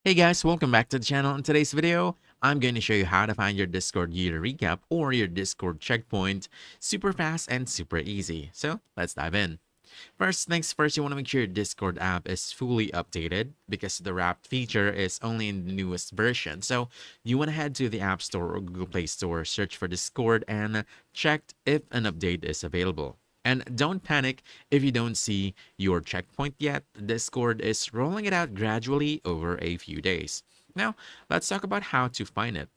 Hey guys, welcome back to the channel. In today's video, I'm going to show you how to find your Discord year recap or your Discord checkpoint super fast and super easy. So let's dive in. First things first, you want to make sure your Discord app is fully updated because the wrapped feature is only in the newest version. So you want to head to the App Store or Google Play Store, search for Discord, and check if an update is available. And don't panic if you don't see your checkpoint yet. Discord is rolling it out gradually over a few days. Now, let's talk about how to find it.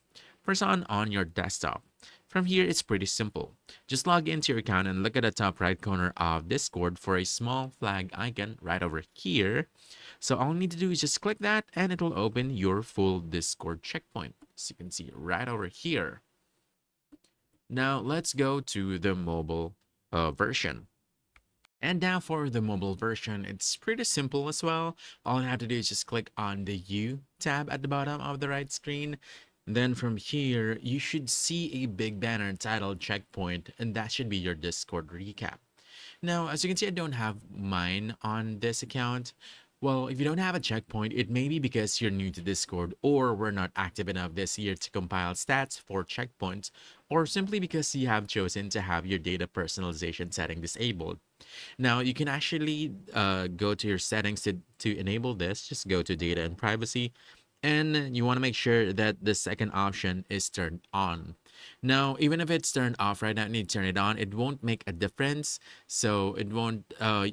First on your desktop. From here, it's pretty simple. Just log into your account and look at the top right corner of Discord for a small flag icon right over here. So all you need to do is just click that and it will open your full Discord checkpoint. So you can see right over here. Now let's go to the mobile version. And now for the mobile version, it's pretty simple as well. All you have to do is just click on the U tab at the bottom of the right screen. Then from here, you should see a big banner titled Checkpoint, and that should be your Discord recap. Now, as you can see, I don't have mine on this account. Well, if you don't have a checkpoint, it may be because you're new to Discord or we're not active enough this year to compile stats for checkpoints, or simply because you have chosen to have your data personalization setting disabled. Now, you can actually go to your settings to enable this. Just go to data and privacy, and you want to make sure that the second option is turned on. Now, even if it's turned off right now, you need to turn it on. It won't make a difference. So it won't,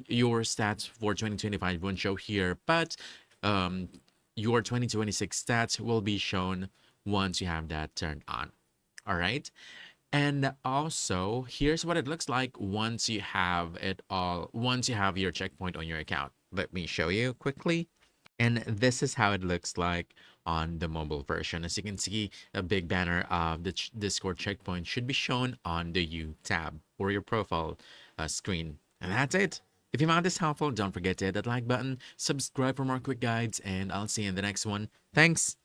your stats for 2025 won't show here, but um, your 2026 stats will be shown once you have that turned on. All right. And also, here's what it looks like once you have once you have your checkpoint on your account. Let me show you quickly. And this is how it looks like on the mobile version. As you can see, a big banner of the Discord checkpoint should be shown on the U tab or your profile screen. And that's it. If you found this helpful, don't forget to hit that like button, subscribe for more quick guides, and I'll see you in the next one. Thanks.